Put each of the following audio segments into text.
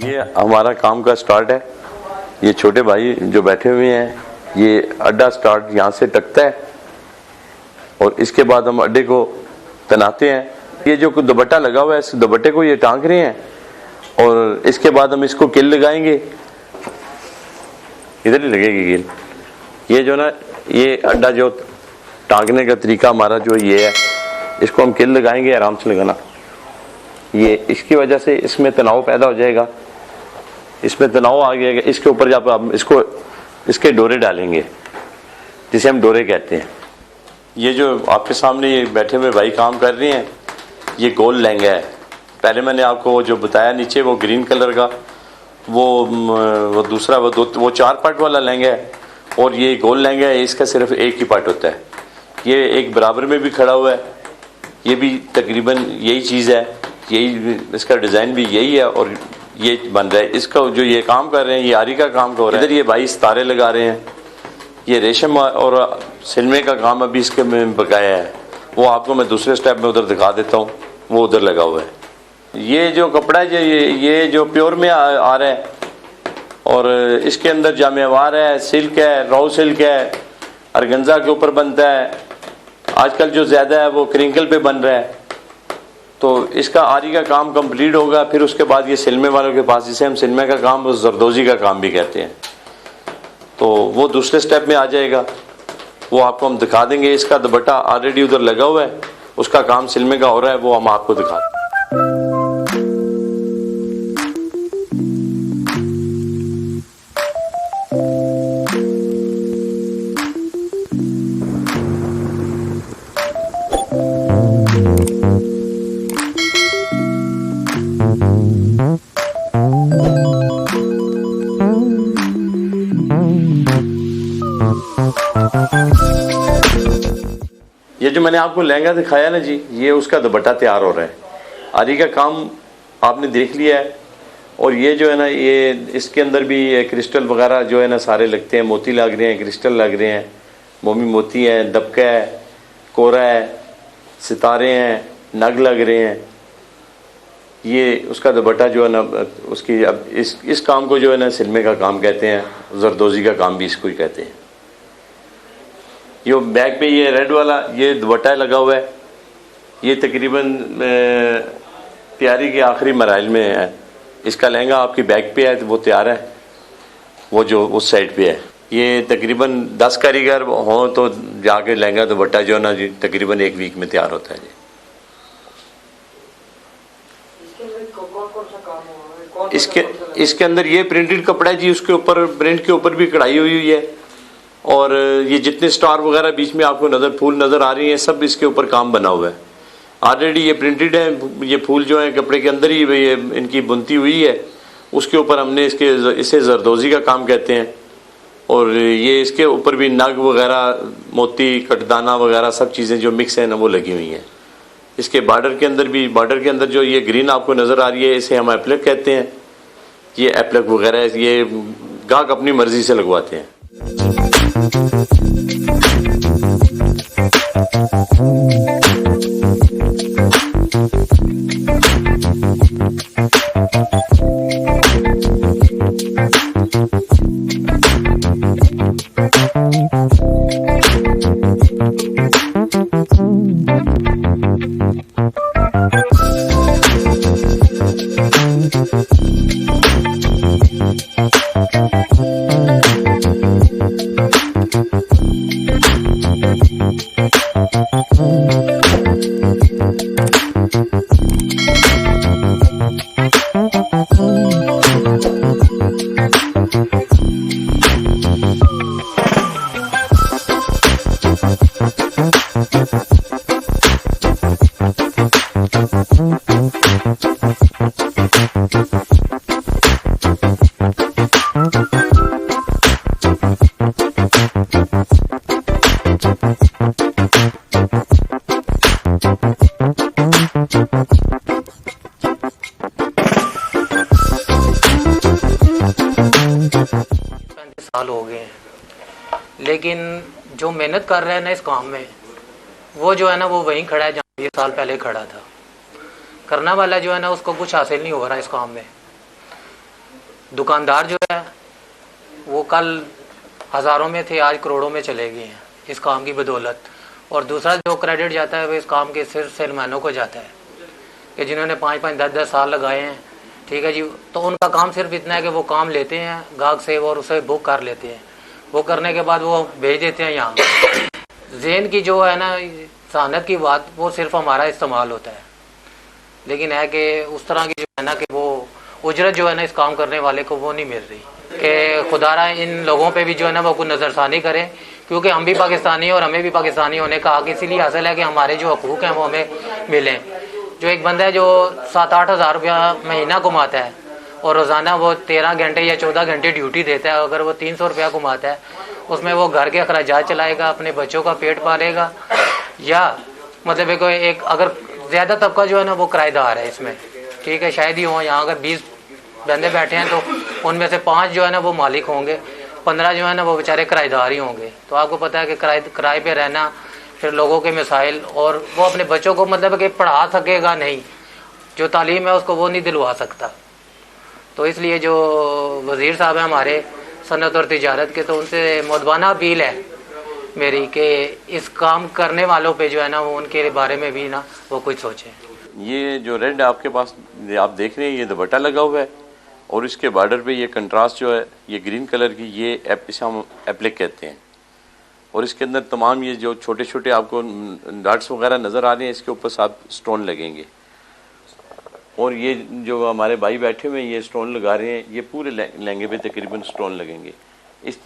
ये हमारा काम का स्टार्ट है। ये छोटे भाई जो बैठे हुए हैं, ये अड्डा स्टार्ट यहाँ से टकता है और इसके बाद हम अड्डे को तनाते हैं। ये जो दुपट्टा लगा हुआ है, इस दुपट्टे को ये टांग रहे हैं और इसके बाद हम इसको किल लगाएंगे। इधर ही लगेगी किल। ये जो ना, ये अड्डा जो टांगने का तरीका हमारा जो ये है, इसको हम किल लगाएंगे। आराम से लगाना। ये इसकी वजह से इसमें तनाव पैदा हो जाएगा। इसमें तनाव आ गया। इसके ऊपर जब आप इसको इसके डोरे डालेंगे, जिसे हम डोरे कहते हैं। ये जो आपके सामने ये बैठे हुए भाई काम कर रहे हैं, ये गोल लहंगा है। पहले मैंने आपको जो बताया नीचे वो ग्रीन कलर का, वो दूसरा वो 4 पार्ट वाला लहंगा है और ये गोल लहंगा है। इसका सिर्फ एक ही पार्ट होता है। ये एक बराबर में भी खड़ा हुआ है। ये भी तकरीबन यही चीज़ है, यही इसका डिज़ाइन भी यही है और ये बन रहा है। इसका जो ये काम कर रहे हैं, ये आरी का काम हो रहा है। इधर ये भाई सितारे लगा रहे हैं। ये रेशम और सिलमे का काम अभी इसके में बकाया है। वो आपको मैं दूसरे स्टेप में उधर दिखा देता हूँ। वो उधर लगा हुआ है। ये जो कपड़ा है, ये जो प्योर में आ रहा है और इसके अंदर जामेवार है, सिल्क है, रॉ सिल्क है, अर्गंजा के ऊपर बनता है। आजकल जो ज़्यादा है वो क्रिंकल पे बन रहा है। तो इसका आरी का काम कंप्लीट होगा। फिर उसके बाद ये सिलमे वालों के पास, जिसे हम सिलमे का काम, वो जरदोजी का काम भी कहते हैं, तो वो दूसरे स्टेप में आ जाएगा। वो आपको हम दिखा देंगे। इसका दुपट्टा ऑलरेडी उधर लगा हुआ है, उसका काम सिलमे का हो रहा है, वो हम आपको दिखा देंगे। ये जो मैंने आपको लहंगा दिखाया ना जी, ये उसका दुपट्टा तैयार हो रहा है। आरी का काम आपने देख लिया है। और ये जो है ना, ये इसके अंदर भी क्रिस्टल वगैरह जो है ना सारे लगते हैं। मोती लग रहे हैं, क्रिस्टल लग रहे हैं, मोमी मोती है, दबका है, कोरा है, सितारे हैं, नग लग रहे हैं। ये उसका दुपट्टा जो है ना, उसकी अब इस काम को जो है ना सिलमे का काम कहते हैं, जरदोजी का काम भी इसको ही कहते हैं। ये बैक पे ये रेड वाला ये दुपट्टा लगा हुआ है। ये तकरीबन तैयारी के आखिरी मराइल में है। इसका लहंगा आपकी बैक पे है, तो वो तैयार है, वो जो उस साइड पे है। ये तकरीबन 10 कारीगर हों तो जाके लहंगा दुपट्टा जो है ना जी तकरीबन 1 वीक में तैयार होता है जी। इसके अंदर ये प्रिंटेड कपड़ा है जी। उसके ऊपर प्रिंट के ऊपर भी कढ़ाई हुई है और ये जितने स्टार वगैरह बीच में आपको फूल नज़र आ रही हैं, सब इसके ऊपर काम बना हुआ है। ऑलरेडी ये प्रिंटेड है। ये फूल जो है कपड़े के अंदर ही ये इनकी बुनती हुई है। उसके ऊपर हमने इसे जरदोजी का काम कहते हैं। और ये इसके ऊपर भी नग वगैरह, मोती, कटदाना वगैरह सब चीज़ें जो मिक्स हैं ना, वो लगी हुई हैं। इसके बॉर्डर के अंदर जो ये ग्रीन आपको नज़र आ रही है, इसे हम एप्लक कहते हैं। ये एप्लक वगैरह ये गाहक अपनी मर्जी से लगवाते हैं। साल हो गए हैं, लेकिन जो मेहनत कर रहे हैं ना इस काम में, वो जो है ना वो वहीं खड़ा है जहाँ 20 साल पहले खड़ा था। करने वाला जो है ना उसको कुछ हासिल नहीं हो रहा इस काम में। दुकानदार जो है वो कल हज़ारों में थे, आज करोड़ों में चले गए हैं इस काम की बदौलत। और दूसरा जो क्रेडिट जाता है वो इस काम के सिर्फ सेलमैनों को जाता है कि जिन्होंने 5-5, 10-10 साल लगाए हैं, ठीक है जी। तो उनका काम सिर्फ इतना है कि वो काम लेते हैं गाहक से और उसे बुक कर लेते हैं। वो करने के बाद वो भेज देते हैं यहाँ। ज़हन की जो है ना सहनत की बात, वो सिर्फ हमारा इस्तेमाल होता है, लेकिन है कि उस तरह की जो है ना कि वो उजरत जो है ना इस काम करने वाले को वो नहीं मिल रही। कि खुदारा इन लोगों पे भी जो है ना वो कुछ नज़रसानी करें, क्योंकि हम भी पाकिस्तानी हैं और हमें भी पाकिस्तानी होने का हक इसीलिए हासिल है कि हमारे जो हकूक़ हैं वो हमें मिलें। जो एक बंदा है जो 7-8 हज़ार रुपया महीना कमाता है और रोज़ाना वो 13 घंटे या 14 घंटे ड्यूटी देता है, अगर वो 300 रुपया कमाता है, उसमें वो घर के अखराजात चलाएगा, अपने बच्चों का पेट पालेगा, या मतलब एक अगर ज़्यादा तबका जो है ना वो किराएदार है इसमें, ठीक है, शायद ही हो। यहाँ अगर 20 बंदे बैठे हैं तो उनमें से 5 जो है ना वो मालिक होंगे, 15 जो है ना वो बेचारे किराएदार ही होंगे। तो आपको पता है कि किराए पे रहना, फिर लोगों के मिसाइल, और वो अपने बच्चों को मतलब कि पढ़ा सकेगा नहीं, जो तालीम है उसको वो नहीं दिलवा सकता। तो इसलिए जो वज़ीर साहब हैं हमारे सनत और तिजारत के, तो उनसे मुद्दाना अपील है मेरी कि इस काम करने वालों पे जो है ना वो उनके बारे में भी ना वो कुछ सोचें। ये जो रेड आपके पास आप देख रहे हैं, ये दुपट्टा लगा हुआ है और इसके बॉर्डर पे ये कंट्रास्ट जो है ये ग्रीन कलर की, ये इसे हम एप्लिक कहते हैं। और इसके अंदर तमाम ये जो छोटे छोटे आपको डॉट्स वगैरह नज़र आ रहे हैं, इसके ऊपर साथ स्टोन लगेंगे। और ये जो हमारे भाई बैठे हुए हैं ये स्टोन लगा रहे हैं, ये पूरे लहंगे पे तकरीबन स्टोन लगेंगे।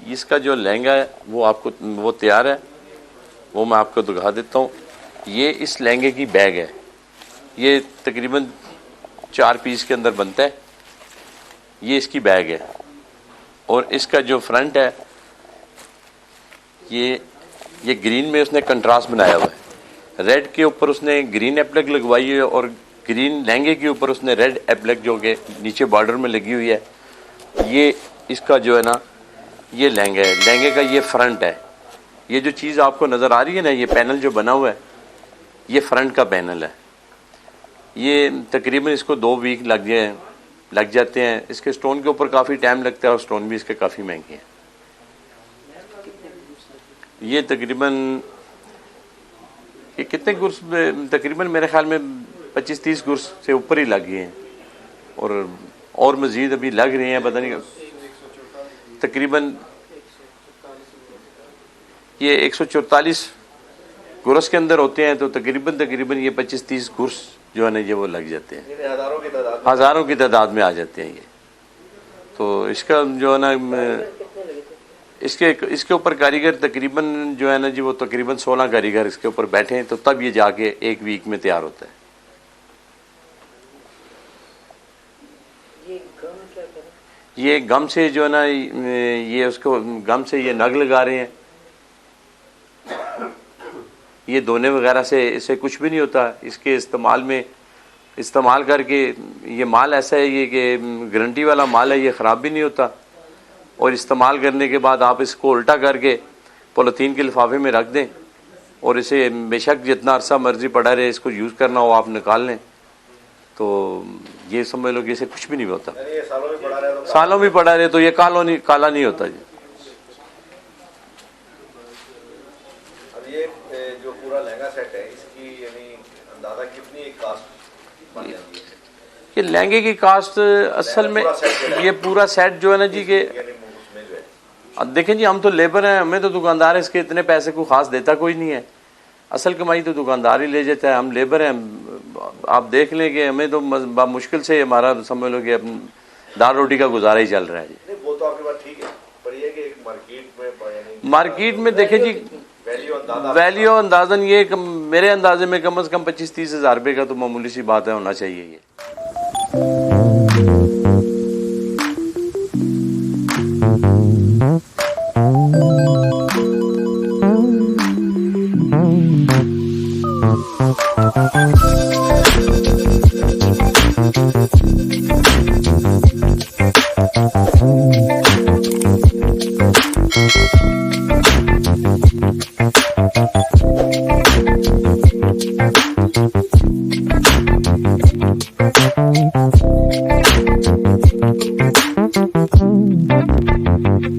इसका जो लहंगा है वो आपको वो तैयार है, वो मैं आपको दिखा देता हूँ। ये इस लहंगे की बैग है, ये तकरीबन 4 पीस के अंदर बनता है। ये इसकी बैग है और इसका जो फ्रंट है ये ग्रीन में उसने कंट्रास्ट बनाया हुआ है। रेड के ऊपर उसने ग्रीन एप्लिक लगवाई है और ग्रीन लहंगे के ऊपर उसने रेड एप्लिक जो कि नीचे बॉर्डर में लगी हुई है। ये इसका जो है ना ये लहंगा है, लहंगे का ये फ्रंट है। ये जो चीज़ आपको नज़र आ रही है ना, ये पैनल जो बना हुआ है, ये फ्रंट का पैनल है। ये तकरीबन इसको 2 वीक लग जाते हैं। इसके स्टोन के ऊपर काफ़ी टाइम लगता है और स्टोन भी इसके काफ़ी महंगे हैं। ये तकरीबन ये कितने गुर्स, तकरीबन मेरे ख्याल में 25-30 गुर्स से ऊपर ही लग गए हैं और मज़ीद अभी लग रहे हैं, पता नहीं। तकरीबन ये 144 गुर्स के अंदर होते हैं, तो तकरीबन ये 25-30 गुर्स जो है ना ये वो लग जाते हैं, हज़ारों की तादाद में आ जाते हैं ये। तो इसका जो है ना इसके ऊपर कारीगर तकरीबन जो है ना जी वो तकरीबन 16 कारीगर इसके ऊपर बैठे हैं, तो तब ये जाके 1 वीक में तैयार होता है। ये गम से जो है ना ये उसको गम से ये नग लगा रहे हैं। ये धोने वगैरह से इससे कुछ भी नहीं होता। इसके इस्तेमाल करके ये माल ऐसा है ये कि गारंटी वाला माल है, ये ख़राब भी नहीं होता। और इस्तेमाल करने के बाद आप इसको उल्टा करके पॉलीथीन के लिफाफे में रख दें और इसे बेशक जितना अरसा मर्जी पड़ा रहे, इसको यूज़ करना हो आप निकाल लें, तो ये समझ लो कि इसे कुछ भी नहीं होता। सालों भी पड़ा रहे तो ये काला नहीं होता जी। अब ये जो पूरा लहंगा सेट है, इसकी यानी अंदाजा कितनी कास्ट बन जाती है? ये लहंगे की कास्ट असल में ये पूरा सेट जो है ना जी के अब देखें जी, हम तो लेबर हैं, हमें तो दुकानदार है इसके इतने पैसे को खास देता कोई नहीं है। असल कमाई तो दुकानदार ही ले जाता है, हम लेबर हैं। आप देख लें कि हमें तो मुश्किल से हमारा समझ लो कि दाल रोटी का गुजारा ही चल रहा है जी। वो तो आपकी बात ठीक है, पर ये कि एक मार्केट में देखें जी वैल्यू अंदाजन ये मेरे अंदाजे में कम से कम 25-30 हज़ार रुपये का तो मामूली सी बात है, होना चाहिए ये। गाम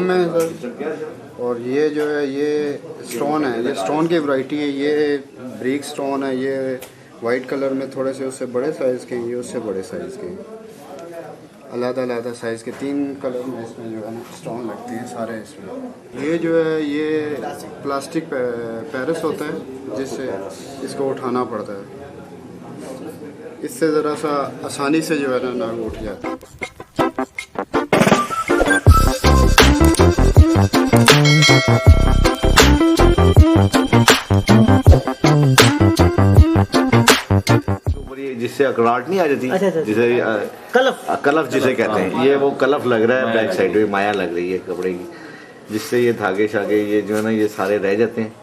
में है सर। और ये जो है ये स्टोन है, ये स्टोन की वैरायटी है। ये ब्रिक स्टोन है, ये वाइट कलर में थोड़े से उससे बड़े साइज़ के, ये उससे बड़े साइज़ के, अलग-अलग साइज़ के 3 कलर में इसमें जो है ना स्टोन लगते हैं सारे इसमें। ये जो है ये प्लास्टिक पैरिस होता है जिससे इसको उठाना पड़ता है। इससे ज़रा सा आसानी से जो है ना नाग उठ जाता है। जिससे अकड़ाहट नहीं आ जाती, अच्छा। जिसे कलफ जिसे कहते हैं, ये वो कलफ लग रहा है बैक साइड में, माया लग रही है कपड़े की, जिससे ये धागे शागे ये जो है ना ये सारे रह जाते हैं।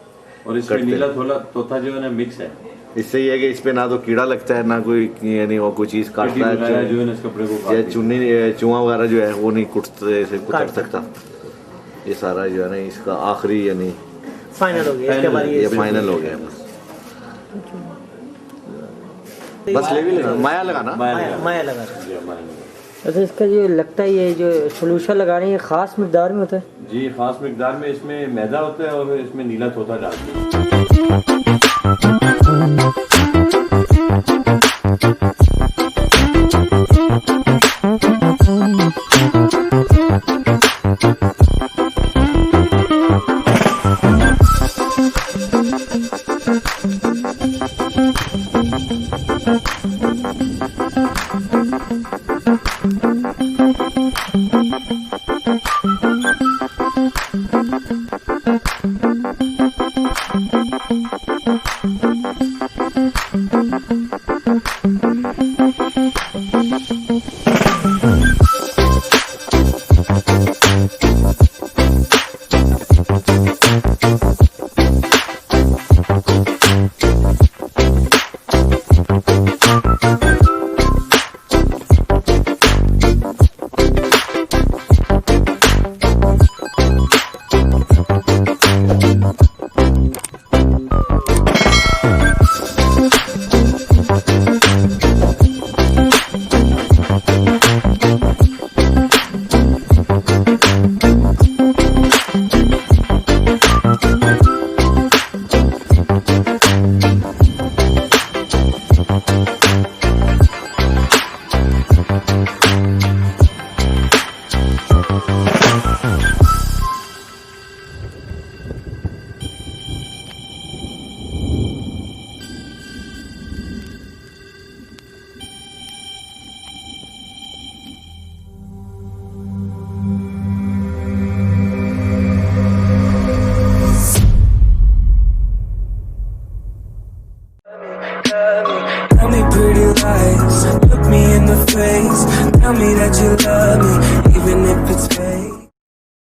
और इसमें नीला तोता जो है ना मिक्स है। इससे ये है कि इस पे ना तो कीड़ा लगता है, ना कोई यानी वो कोई चीज़ काटता है जो है ना इस कपड़े को या चुन्नी चूहा वगैरह जो है वो नहीं कुतर सकता। ये सारा जो है ना इसका आखिरी यानी फाइनल हो गया, इसके बाद ये फाइनल हो गया। बस माया लगाना, माया लगा। अच्छा, इसका जो लगता है ये जो सोल्यूशन लगा रहे हैं खास मिकदार में होता है? जी खास मिकदार में इसमें मैदा होता है और इसमें नीला तोता डालते हैं। Thank you.